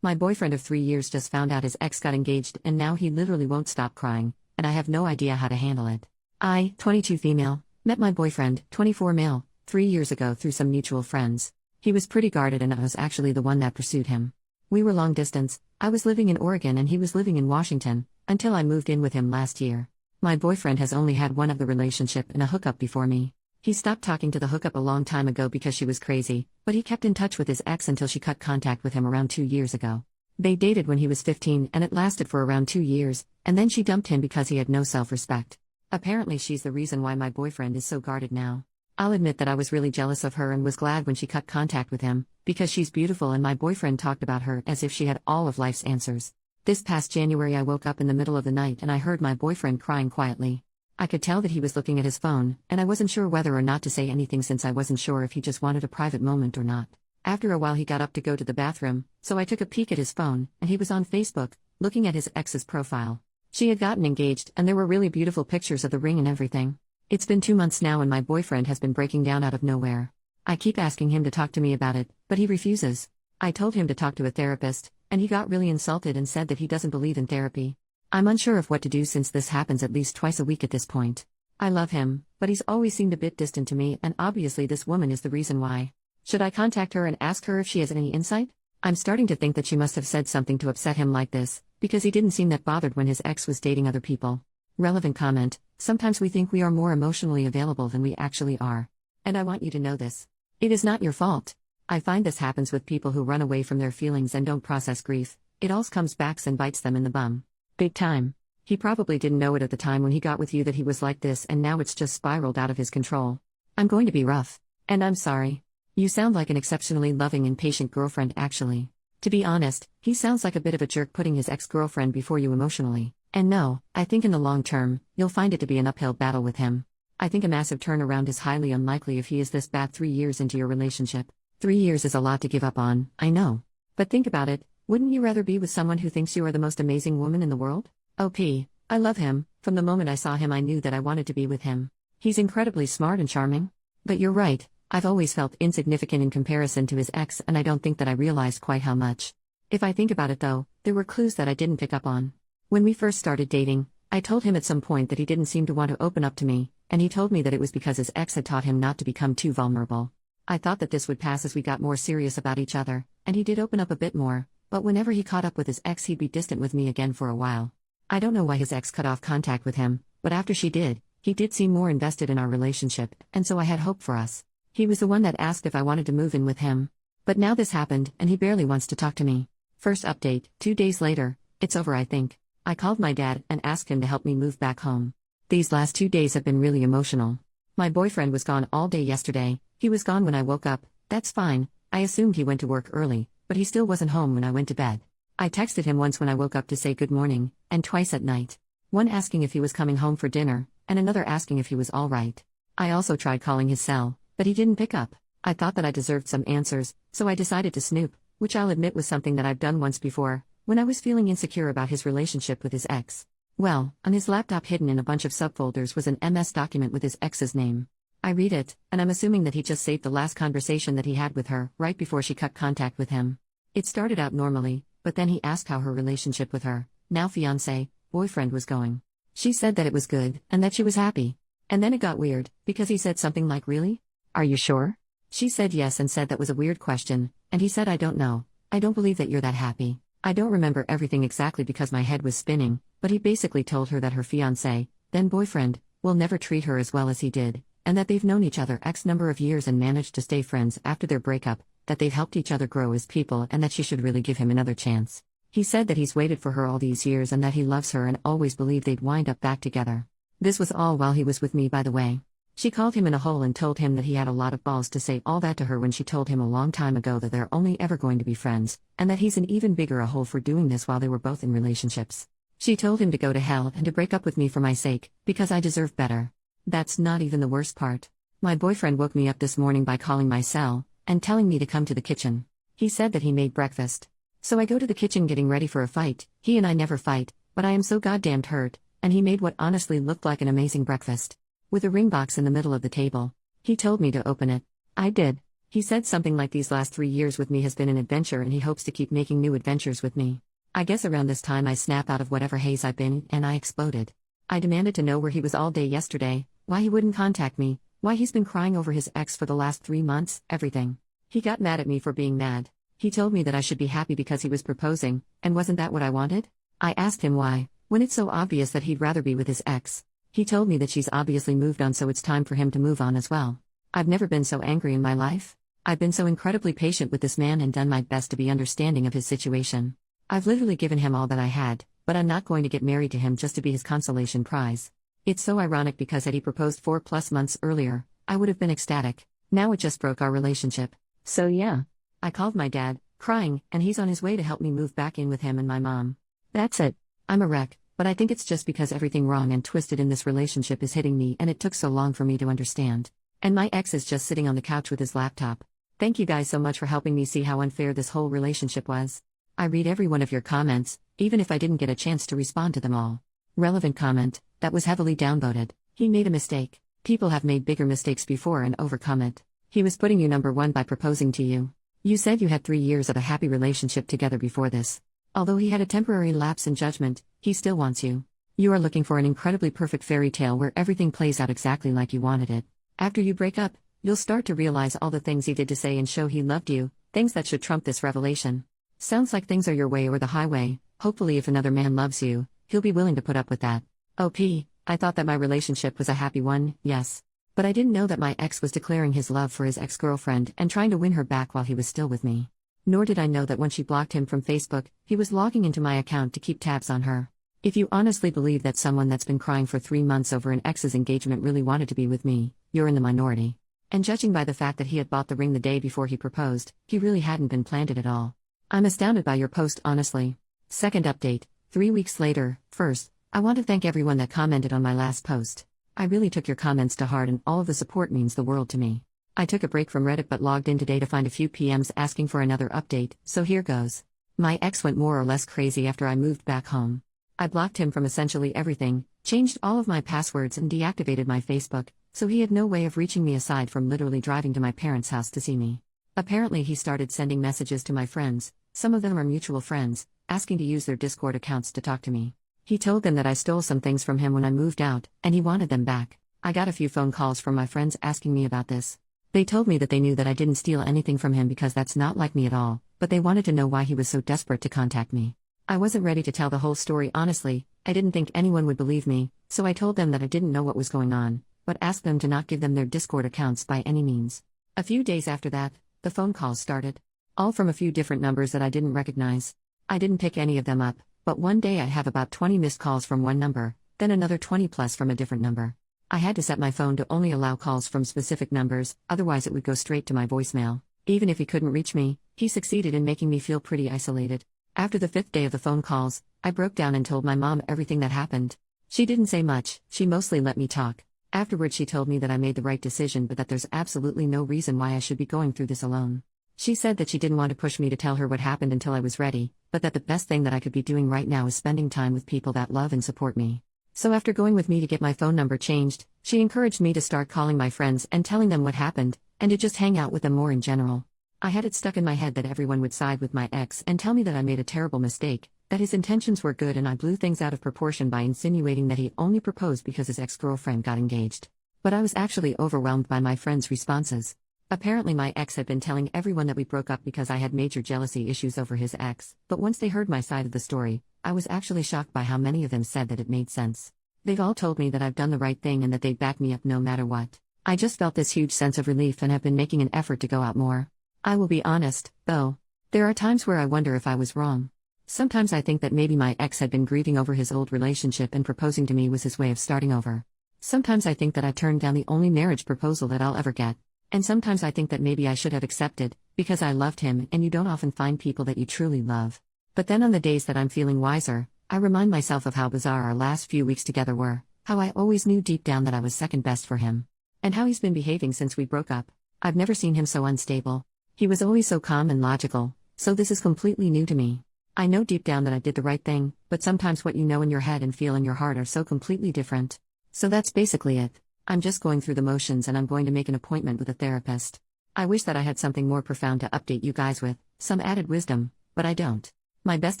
My boyfriend of 3 years just found out his ex got engaged and now he literally won't stop crying, and I have no idea how to handle it. I, 22 female, met my boyfriend, 24 male, 3 years ago through some mutual friends. He was pretty guarded and I was actually the one that pursued him. We were long distance, I was living in Oregon and he was living in Washington, until I moved in with him last year. My boyfriend has only had one other relationship and a hookup before me. He stopped talking to the hookup a long time ago because she was crazy, but he kept in touch with his ex until she cut contact with him around 2 years ago. They dated when he was 15 and it lasted for around 2 years, and then she dumped him because he had no self-respect. Apparently she's the reason why my boyfriend is so guarded now. I'll admit that I was really jealous of her and was glad when she cut contact with him, because she's beautiful and my boyfriend talked about her as if she had all of life's answers. This past January I woke up in the middle of the night and I heard my boyfriend crying quietly. I could tell that he was looking at his phone, and I wasn't sure whether or not to say anything since I wasn't sure if he just wanted a private moment or not. After a while he got up to go to the bathroom, so I took a peek at his phone, and he was on Facebook, looking at his ex's profile. She had gotten engaged and there were really beautiful pictures of the ring and everything. It's been 2 months now and my boyfriend has been breaking down out of nowhere. I keep asking him to talk to me about it, but he refuses. I told him to talk to a therapist, and he got really insulted and said that he doesn't believe in therapy. I'm unsure of what to do since this happens at least twice a week at this point. I love him, but he's always seemed a bit distant to me and obviously this woman is the reason why. Should I contact her and ask her if she has any insight? I'm starting to think that she must have said something to upset him like this, because he didn't seem that bothered when his ex was dating other people. Relevant comment: sometimes we think we are more emotionally available than we actually are. And I want you to know this. It is not your fault. I find this happens with people who run away from their feelings and don't process grief. It all comes back and bites them in the bum. Big time. He probably didn't know it at the time when he got with you that he was like this and now it's just spiraled out of his control. I'm going to be rough. And I'm sorry. You sound like an exceptionally loving and patient girlfriend actually. To be honest, he sounds like a bit of a jerk putting his ex-girlfriend before you emotionally. And no, I think in the long term, you'll find it to be an uphill battle with him. I think a massive turnaround is highly unlikely if he is this bad 3 years into your relationship. 3 years is a lot to give up on, I know. But think about it. Wouldn't you rather be with someone who thinks you are the most amazing woman in the world? OP, I love him. From the moment I saw him I knew that I wanted to be with him. He's incredibly smart and charming. But you're right, I've always felt insignificant in comparison to his ex and I don't think that I realized quite how much. If I think about it though, there were clues that I didn't pick up on. When we first started dating, I told him at some point that he didn't seem to want to open up to me, and he told me that it was because his ex had taught him not to become too vulnerable. I thought that this would pass as we got more serious about each other, and he did open up a bit more. But whenever he caught up with his ex he'd be distant with me again for a while. I don't know why his ex cut off contact with him, but after she did, he did seem more invested in our relationship, and so I had hope for us. He was the one that asked if I wanted to move in with him. But now this happened, and he barely wants to talk to me. First update, 2 days later, it's over I think. I called my dad and asked him to help me move back home. These last 2 days have been really emotional. My boyfriend was gone all day yesterday, he was gone when I woke up, that's fine, I assumed he went to work early. But he still wasn't home when I went to bed. I texted him once when I woke up to say good morning, and twice at night. One asking if he was coming home for dinner, and another asking if he was all right. I also tried calling his cell, but he didn't pick up. I thought that I deserved some answers, so I decided to snoop, which I'll admit was something that I've done once before, when I was feeling insecure about his relationship with his ex. Well, on his laptop hidden in a bunch of subfolders was an MS document with his ex's name. I read it, and I'm assuming that he just saved the last conversation that he had with her, right before she cut contact with him. It started out normally, but then he asked how her relationship with her, now fiancé, boyfriend was going. She said that it was good, and that she was happy. And then it got weird, because he said something like really? Are you sure? She said yes and said that was a weird question, and he said I don't know, I don't believe that you're that happy. I don't remember everything exactly because my head was spinning, but he basically told her that her fiancé, then boyfriend, will never treat her as well as he did, and that they've known each other X number of years and managed to stay friends after their breakup, that they've helped each other grow as people and that she should really give him another chance. He said that he's waited for her all these years and that he loves her and always believed they'd wind up back together. This was all while he was with me, by the way. She called him in a hole and told him that he had a lot of balls to say all that to her when she told him a long time ago that they're only ever going to be friends, and that he's an even bigger a hole for doing this while they were both in relationships. She told him to go to hell and to break up with me for my sake, because I deserve better. That's not even the worst part. My boyfriend woke me up this morning by calling my cell, and telling me to come to the kitchen. He said that he made breakfast. So I go to the kitchen getting ready for a fight. He and I never fight, but I am so goddamned hurt, and he made what honestly looked like an amazing breakfast. With a ring box in the middle of the table. He told me to open it. I did. He said something like these last 3 years with me has been an adventure and he hopes to keep making new adventures with me. I guess around this time I snap out of whatever haze I've been in and I exploded. I demanded to know where he was all day yesterday, why he wouldn't contact me, why he's been crying over his ex for the last 3 months, everything. He got mad at me for being mad. He told me that I should be happy because he was proposing, and wasn't that what I wanted? I asked him why, when it's so obvious that he'd rather be with his ex. He told me that she's obviously moved on, so it's time for him to move on as well. I've never been so angry in my life. I've been so incredibly patient with this man and done my best to be understanding of his situation. I've literally given him all that I had, but I'm not going to get married to him just to be his consolation prize. It's so ironic because had he proposed 4+ months earlier, I would have been ecstatic. Now it just broke our relationship. So yeah. I called my dad, crying, and he's on his way to help me move back in with him and my mom. That's it. I'm a wreck, but I think it's just because everything wrong and twisted in this relationship is hitting me and it took so long for me to understand. And my ex is just sitting on the couch with his laptop. Thank you guys so much for helping me see how unfair this whole relationship was. I read every one of your comments, even if I didn't get a chance to respond to them all. Relevant comment, that was heavily downvoted. He made a mistake. People have made bigger mistakes before and overcome it. He was putting you number one by proposing to you. You said you had 3 years of a happy relationship together before this. Although he had a temporary lapse in judgment, he still wants you. You are looking for an incredibly perfect fairy tale where everything plays out exactly like you wanted it. After you break up, you'll start to realize all the things he did to say and show he loved you, things that should trump this revelation. Sounds like things are your way or the highway. Hopefully if another man loves you, he'll be willing to put up with that. OP, I thought that my relationship was a happy one, yes. But I didn't know that my ex was declaring his love for his ex-girlfriend and trying to win her back while he was still with me. Nor did I know that when she blocked him from Facebook, he was logging into my account to keep tabs on her. If you honestly believe that someone that's been crying for 3 months over an ex's engagement really wanted to be with me, you're in the minority. And judging by the fact that he had bought the ring the day before he proposed, he really hadn't been planned it at all. I'm astounded by your post, honestly. Second update, 3 weeks later. First, I want to thank everyone that commented on my last post. I really took your comments to heart and all of the support means the world to me. I took a break from Reddit but logged in today to find a few PMs asking for another update, so here goes. My ex went more or less crazy after I moved back home. I blocked him from essentially everything, changed all of my passwords and deactivated my Facebook, so he had no way of reaching me aside from literally driving to my parents' house to see me. Apparently he started sending messages to my friends, some of them are mutual friends, asking to use their Discord accounts to talk to me. He told them that I stole some things from him when I moved out, and he wanted them back. I got a few phone calls from my friends asking me about this. They told me that they knew that I didn't steal anything from him because that's not like me at all, but they wanted to know why he was so desperate to contact me. I wasn't ready to tell the whole story honestly, I didn't think anyone would believe me, so I told them that I didn't know what was going on, but asked them to not give them their Discord accounts by any means. A few days after that, the phone calls started. All from a few different numbers that I didn't recognize. I didn't pick any of them up, but one day I have about 20 missed calls from one number, then another 20 plus from a different number. I had to set my phone to only allow calls from specific numbers, otherwise it would go straight to my voicemail. Even if he couldn't reach me, he succeeded in making me feel pretty isolated. After the 5th day of the phone calls, I broke down and told my mom everything that happened. She didn't say much, she mostly let me talk. Afterward she told me that I made the right decision but that there's absolutely no reason why I should be going through this alone. She said that she didn't want to push me to tell her what happened until I was ready, but that the best thing that I could be doing right now is spending time with people that love and support me. So after going with me to get my phone number changed, she encouraged me to start calling my friends and telling them what happened, and to just hang out with them more in general. I had it stuck in my head that everyone would side with my ex and tell me that I made a terrible mistake, that his intentions were good and I blew things out of proportion by insinuating that he only proposed because his ex-girlfriend got engaged. But I was actually overwhelmed by my friends' responses. Apparently my ex had been telling everyone that we broke up because I had major jealousy issues over his ex, but once they heard my side of the story, I was actually shocked by how many of them said that it made sense. They've all told me that I've done the right thing and that they'd back me up no matter what. I just felt this huge sense of relief and have been making an effort to go out more. I will be honest, though. There are times where I wonder if I was wrong. Sometimes I think that maybe my ex had been grieving over his old relationship and proposing to me was his way of starting over. Sometimes I think that I turned down the only marriage proposal that I'll ever get. And sometimes I think that maybe I should have accepted, because I loved him and you don't often find people that you truly love. But then on the days that I'm feeling wiser, I remind myself of how bizarre our last few weeks together were, how I always knew deep down that I was second best for him. And how he's been behaving since we broke up. I've never seen him so unstable. He was always so calm and logical, so this is completely new to me. I know deep down that I did the right thing, but sometimes what you know in your head and feel in your heart are so completely different. So that's basically it. I'm just going through the motions and I'm going to make an appointment with a therapist. I wish that I had something more profound to update you guys with, some added wisdom, but I don't. My best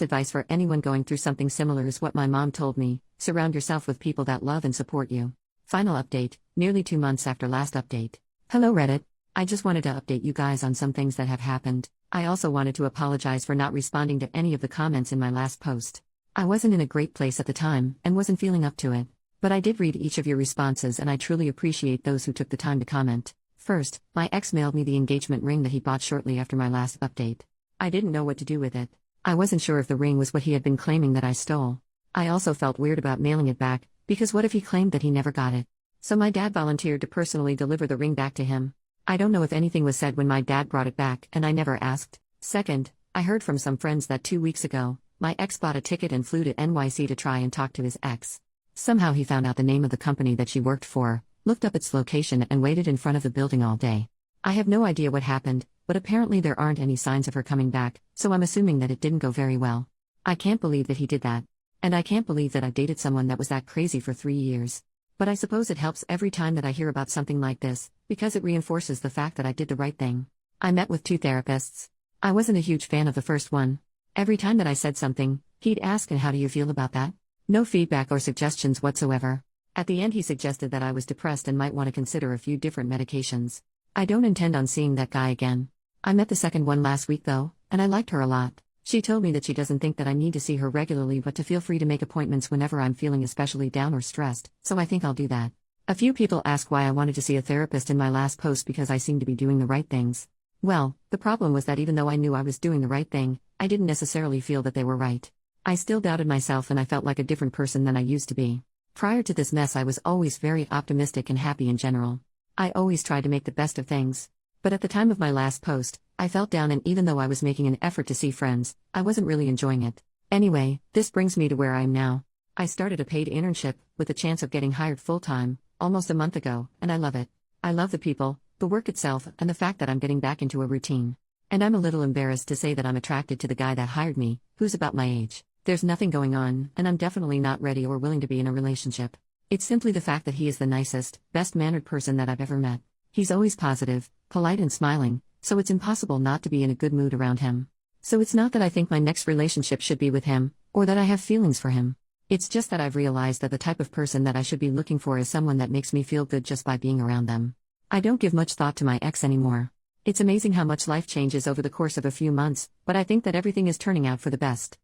advice for anyone going through something similar is what my mom told me: surround yourself with people that love and support you. Final update, nearly 2 months after last update. Hello Reddit. I just wanted to update you guys on some things that have happened. I also wanted to apologize for not responding to any of the comments in my last post. I wasn't in a great place at the time and wasn't feeling up to it. But I did read each of your responses and I truly appreciate those who took the time to comment. First, my ex mailed me the engagement ring that he bought shortly after my last update. I didn't know what to do with it. I wasn't sure if the ring was what he had been claiming that I stole. I also felt weird about mailing it back, because what if he claimed that he never got it? So my dad volunteered to personally deliver the ring back to him. I don't know if anything was said when my dad brought it back, and I never asked. Second, I heard from some friends that 2 weeks ago, my ex bought a ticket and flew to NYC to try and talk to his ex. Somehow he found out the name of the company that she worked for, looked up its location and waited in front of the building all day. I have no idea what happened, but apparently there aren't any signs of her coming back, so I'm assuming that it didn't go very well. I can't believe that he did that. And I can't believe that I dated someone that was that crazy for 3 years. But I suppose it helps every time that I hear about something like this, because it reinforces the fact that I did the right thing. I met with 2 therapists. I wasn't a huge fan of the first one. Every time that I said something, he'd ask, "And how do you feel about that?" No feedback or suggestions whatsoever. At the end he suggested that I was depressed and might want to consider a few different medications. I don't intend on seeing that guy again. I met the second one last week though, and I liked her a lot. She told me that she doesn't think that I need to see her regularly but to feel free to make appointments whenever I'm feeling especially down or stressed, so I think I'll do that. A few people ask why I wanted to see a therapist in my last post because I seem to be doing the right things. Well, the problem was that even though I knew I was doing the right thing, I didn't necessarily feel that they were right. I still doubted myself and I felt like a different person than I used to be. Prior to this mess I was always very optimistic and happy in general. I always tried to make the best of things. But at the time of my last post, I felt down and even though I was making an effort to see friends, I wasn't really enjoying it. Anyway, this brings me to where I am now. I started a paid internship, with the chance of getting hired full-time, almost a month ago, and I love it. I love the people, the work itself, and the fact that I'm getting back into a routine. And I'm a little embarrassed to say that I'm attracted to the guy that hired me, who's about my age. There's nothing going on, and I'm definitely not ready or willing to be in a relationship. It's simply the fact that he is the nicest, best-mannered person that I've ever met. He's always positive, polite and smiling, so it's impossible not to be in a good mood around him. So it's not that I think my next relationship should be with him, or that I have feelings for him. It's just that I've realized that the type of person that I should be looking for is someone that makes me feel good just by being around them. I don't give much thought to my ex anymore. It's amazing how much life changes over the course of a few months, but I think that everything is turning out for the best.